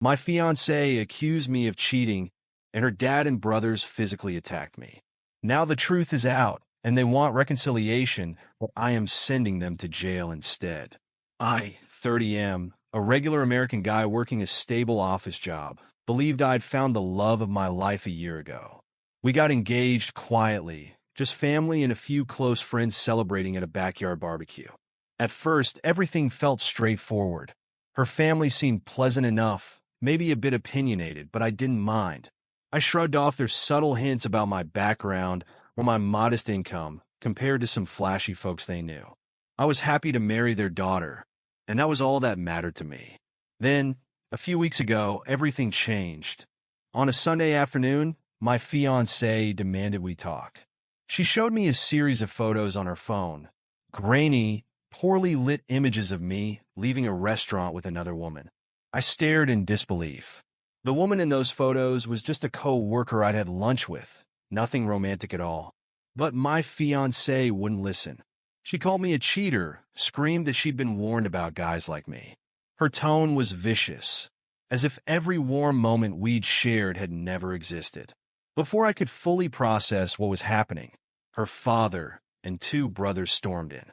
My fiancée accused me of cheating, and her dad and brothers physically attacked me. Now the truth is out, and they want reconciliation, but I am sending them to jail instead. I, 30 am, a regular American guy working a stable office job, believed I'd found the love of my life a year ago. We got engaged quietly, just family and a few close friends celebrating at a backyard barbecue. At first, everything felt straightforward. Her family seemed pleasant enough, maybe a bit opinionated, but I didn't mind. I shrugged off their subtle hints about my background or my modest income compared to some flashy folks they knew. I was happy to marry their daughter, and that was all that mattered to me. Then, a few weeks ago, everything changed. On a Sunday afternoon, my fiancée demanded we talk. She showed me a series of photos on her phone, grainy, poorly lit images of me leaving a restaurant with another woman. I stared in disbelief. The woman in those photos was just a co-worker I'd had lunch with, nothing romantic at all. But my fiancée wouldn't listen. She called me a cheater, screamed that she'd been warned about guys like me. Her tone was vicious, as if every warm moment we'd shared had never existed. Before I could fully process what was happening, her father and two brothers stormed in.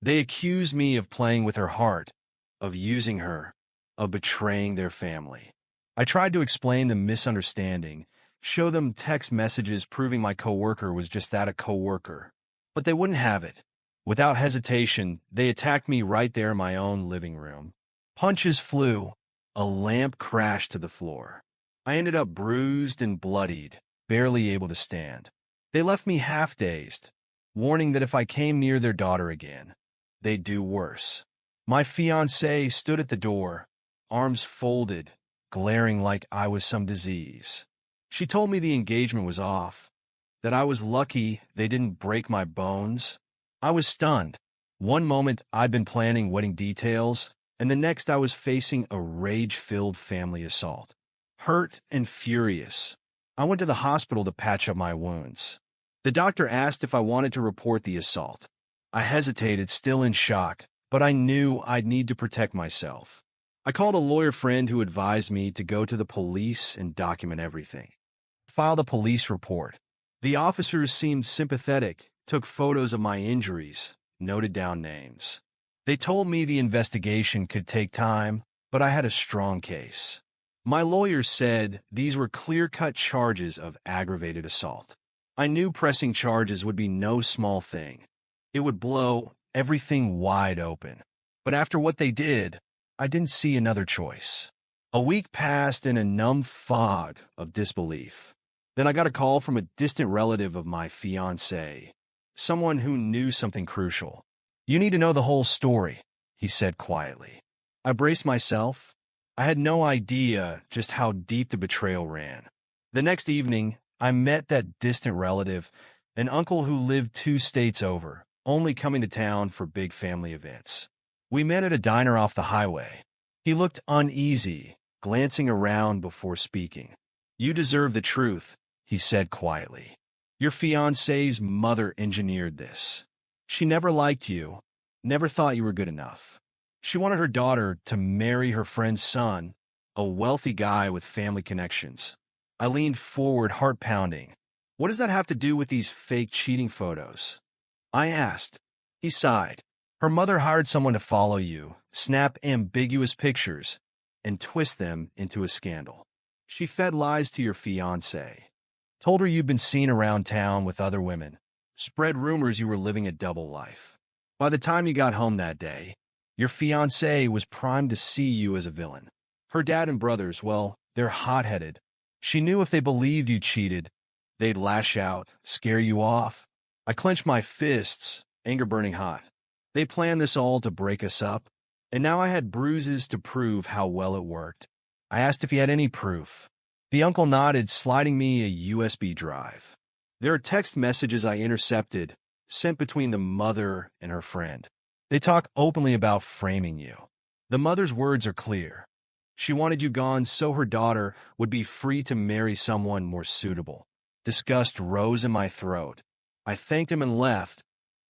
They accused me of playing with her heart, of using her, of betraying their family. I tried to explain the misunderstanding, show them text messages proving my coworker was just that, a coworker. But they wouldn't have it. Without hesitation, they attacked me right there in my own living room. Punches flew. A lamp crashed to the floor. I ended up bruised and bloodied, barely able to stand. They left me half-dazed, warning that if I came near their daughter again, they'd do worse. My fiancée stood at the door, arms folded, glaring like I was some disease. She told me the engagement was off, that I was lucky they didn't break my bones. I was stunned. One moment I'd been planning wedding details, and the next I was facing a rage-filled family assault. Hurt and furious, I went to the hospital to patch up my wounds. The doctor asked if I wanted to report the assault. I hesitated, still in shock, but I knew I'd need to protect myself. I called a lawyer friend who advised me to go to the police and document everything. Filed a police report. The officers seemed sympathetic, took photos of my injuries, noted down names. They told me the investigation could take time, but I had a strong case. My lawyer said these were clear-cut charges of aggravated assault. I knew pressing charges would be no small thing. It would blow everything wide open. But after what they did, I didn't see another choice. A week passed in a numb fog of disbelief. Then I got a call from a distant relative of my fiancée, someone who knew something crucial. "You need to know the whole story," he said quietly. I braced myself. I had no idea just how deep the betrayal ran. The next evening, I met that distant relative, an uncle who lived 2 states over, only coming to town for big family events. We met at a diner off the highway. He looked uneasy, glancing around before speaking. "You deserve the truth," he said quietly. "Your fiancée's mother engineered this. She never liked you, never thought you were good enough. She wanted her daughter to marry her friend's son, a wealthy guy with family connections." I leaned forward, heart pounding. "What does that have to do with these fake cheating photos?" I asked. He sighed. "Her mother hired someone to follow you, snap ambiguous pictures, and twist them into a scandal. She fed lies to your fiancé, told her you'd been seen around town with other women, spread rumors you were living a double life. By the time you got home that day, your fiancé was primed to see you as a villain. Her dad and brothers, well, they're hot-headed. She knew if they believed you cheated, they'd lash out, scare you off." I clenched my fists, anger burning hot. They planned this all to break us up, and now I had bruises to prove how well it worked. I asked if he had any proof. The uncle nodded, sliding me a USB drive. There are text messages I intercepted, sent between the mother and her friend. They talk openly about framing you. The mother's words are clear. She wanted you gone so her daughter would be free to marry someone more suitable. Disgust rose in my throat. I thanked him and left,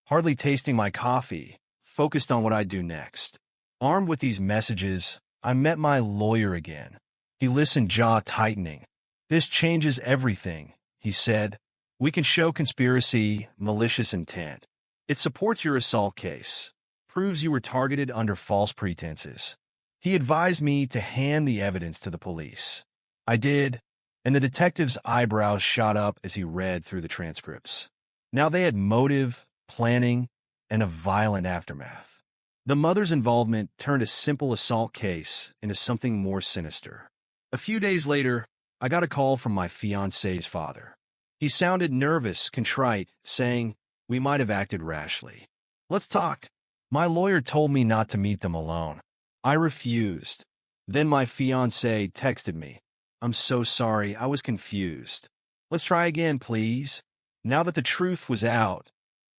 hardly tasting my coffee, focused on what I'd do next. Armed with these messages, I met my lawyer again. He listened, jaw tightening. "This changes everything," he said. "We can show conspiracy, malicious intent. It supports your assault case, proves you were targeted under false pretenses." He advised me to hand the evidence to the police. I did, and the detective's eyebrows shot up as he read through the transcripts. Now they had motive, planning, and a violent aftermath. The mother's involvement turned a simple assault case into something more sinister. A few days later, I got a call from my fiancée's father. He sounded nervous, contrite, saying, "We might have acted rashly. Let's talk." My lawyer told me not to meet them alone. I refused. Then my fiancée texted me, "I'm so sorry, I was confused. Let's try again, please." Now that the truth was out,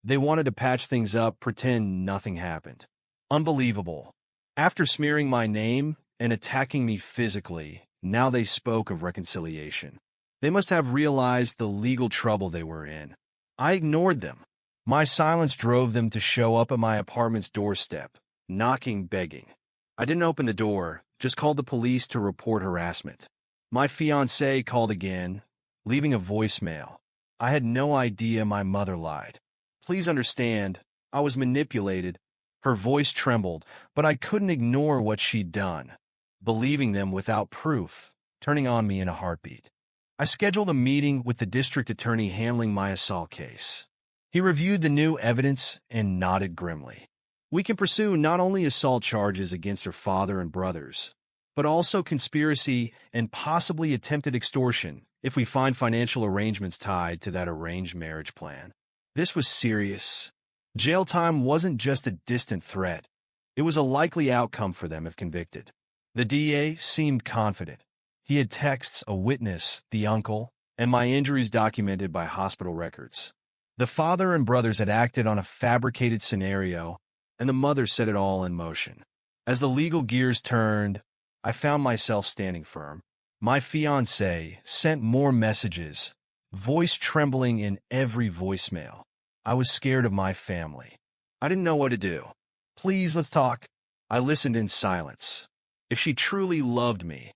they wanted to patch things up, pretend nothing happened. Unbelievable. After smearing my name and attacking me physically, now they spoke of reconciliation. They must have realized the legal trouble they were in. I ignored them. My silence drove them to show up at my apartment's doorstep, knocking, begging. I didn't open the door, just called the police to report harassment. My fiancée called again, leaving a voicemail. I had no idea my mother lied. "Please understand, I was manipulated." Her voice trembled, but I couldn't ignore what she'd done. Believing them without proof, turning on me in a heartbeat. I scheduled a meeting with the district attorney handling my assault case. He reviewed the new evidence and nodded grimly. "We can pursue not only assault charges against her father and brothers, but also conspiracy and possibly attempted extortion if we find financial arrangements tied to that arranged marriage plan." This was serious. Jail time wasn't just a distant threat. It was a likely outcome for them if convicted. The DA seemed confident. He had texts, a witness, the uncle, and my injuries documented by hospital records. The father and brothers had acted on a fabricated scenario, and the mother set it all in motion. As the legal gears turned, I found myself standing firm. My fiancée sent more messages, voice trembling in every voicemail. I was scared of my family. I didn't know what to do. "Please, let's talk." I listened in silence. If she truly loved me,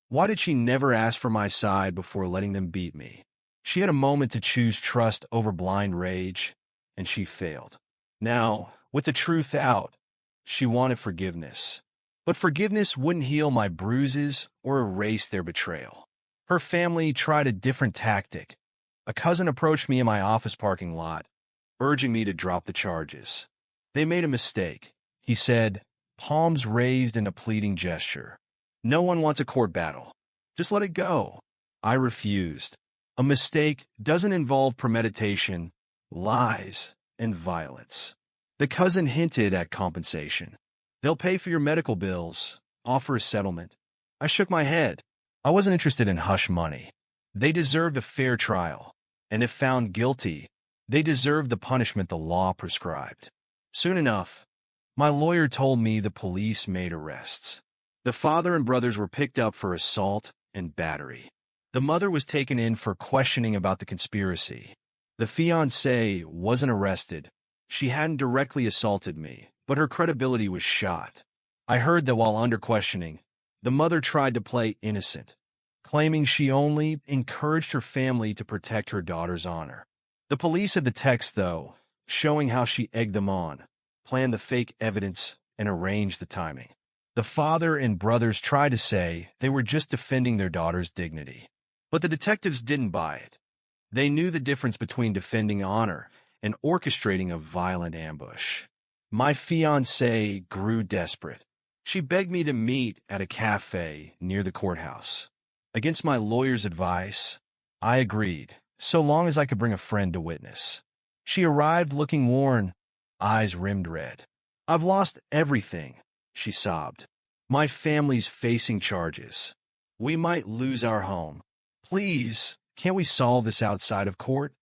why did she never ask for my side before letting them beat me? She had a moment to choose trust over blind rage, and she failed. Now, with the truth out, she wanted forgiveness. But forgiveness wouldn't heal my bruises or erase their betrayal. Her family tried a different tactic. A cousin approached me in my office parking lot, urging me to drop the charges. "They made a mistake," he said, palms raised in a pleading gesture. "No one wants a court battle. Just let it go." I refused. A mistake doesn't involve premeditation, lies, and violence. The cousin hinted at compensation. "They'll pay for your medical bills, offer a settlement." I shook my head. I wasn't interested in hush money. They deserved a fair trial, and if found guilty, they deserved the punishment the law prescribed. Soon enough, my lawyer told me the police made arrests. The father and brothers were picked up for assault and battery. The mother was taken in for questioning about the conspiracy. The fiancée wasn't arrested. She hadn't directly assaulted me, but her credibility was shot. I heard that while under questioning, the mother tried to play innocent, claiming she only encouraged her family to protect her daughter's honor. The police had the text, though, showing how she egged them on, planned the fake evidence, and arranged the timing. The father and brothers tried to say they were just defending their daughter's dignity. But the detectives didn't buy it. They knew the difference between defending honor and orchestrating a violent ambush. My fiancée grew desperate. She begged me to meet at a cafe near the courthouse. Against my lawyer's advice, I agreed, so long as I could bring a friend to witness. She arrived looking worn, eyes rimmed red. "I've lost everything," she sobbed. "My family's facing charges. We might lose our home. Please, can't we solve this outside of court?"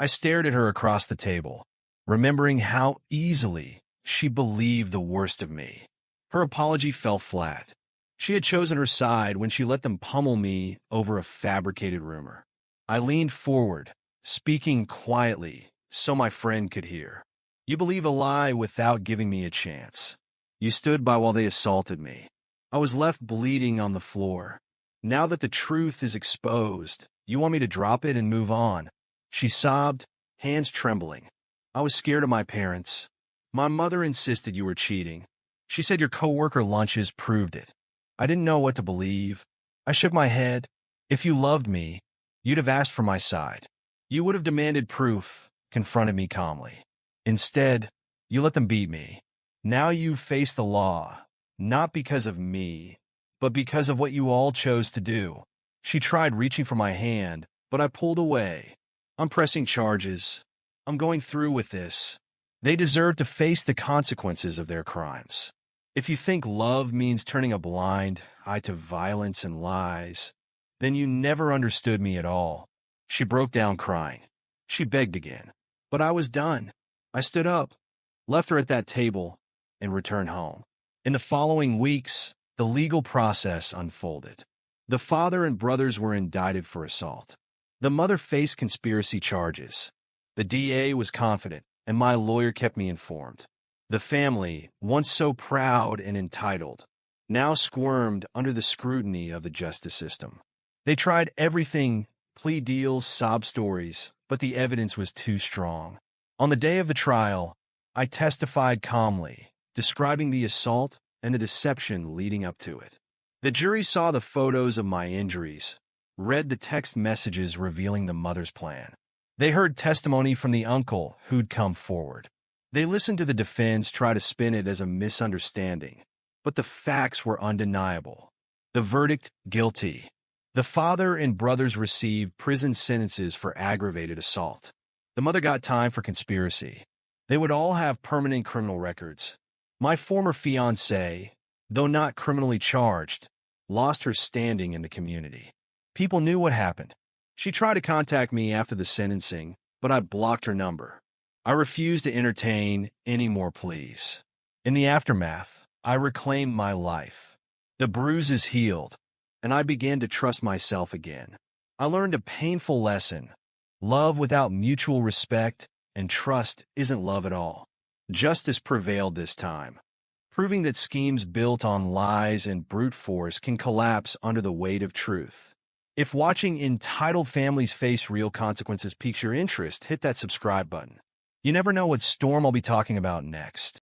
I stared at her across the table, remembering how easily she believed the worst of me. Her apology fell flat. She had chosen her side when she let them pummel me over a fabricated rumor. I leaned forward, speaking quietly so my friend could hear. "You believe a lie without giving me a chance. You stood by while they assaulted me. I was left bleeding on the floor. Now that the truth is exposed, you want me to drop it and move on?" She sobbed, hands trembling. "I was scared of my parents. My mother insisted you were cheating. She said your coworker lunches proved it. I didn't know what to believe. I shook my head. If you loved me, you'd have asked for my side. You would have demanded proof, confronted me calmly. Instead, you let them beat me. Now you face the law, not because of me, but because of what you all chose to do." She tried reaching for my hand, but I pulled away. "I'm pressing charges. I'm going through with this. They deserve to face the consequences of their crimes. If you think love means turning a blind eye to violence and lies, then you never understood me at all." She broke down crying. She begged again. But I was done. I stood up, left her at that table, and returned home. In the following weeks, the legal process unfolded. The father and brothers were indicted for assault. The mother faced conspiracy charges. The DA was confident, and my lawyer kept me informed. The family, once so proud and entitled, now squirmed under the scrutiny of the justice system. They tried everything, plea deals, sob stories, but the evidence was too strong. On the day of the trial, I testified calmly, describing the assault and the deception leading up to it. The jury saw the photos of my injuries, read the text messages revealing the mother's plan. They heard testimony from the uncle who'd come forward. They listened to the defense try to spin it as a misunderstanding, but the facts were undeniable. The verdict, guilty. The father and brothers received prison sentences for aggravated assault. The mother got time for conspiracy. They would all have permanent criminal records. My former fiancée, though not criminally charged, lost her standing in the community. People knew what happened. She tried to contact me after the sentencing, but I blocked her number. I refused to entertain any more pleas. In the aftermath, I reclaimed my life. The bruises healed, and I began to trust myself again. I learned a painful lesson. Love without mutual respect and trust isn't love at all. Justice prevailed this time, proving that schemes built on lies and brute force can collapse under the weight of truth. If watching entitled families face real consequences piques your interest, hit that subscribe button. You never know what storm I'll be talking about next.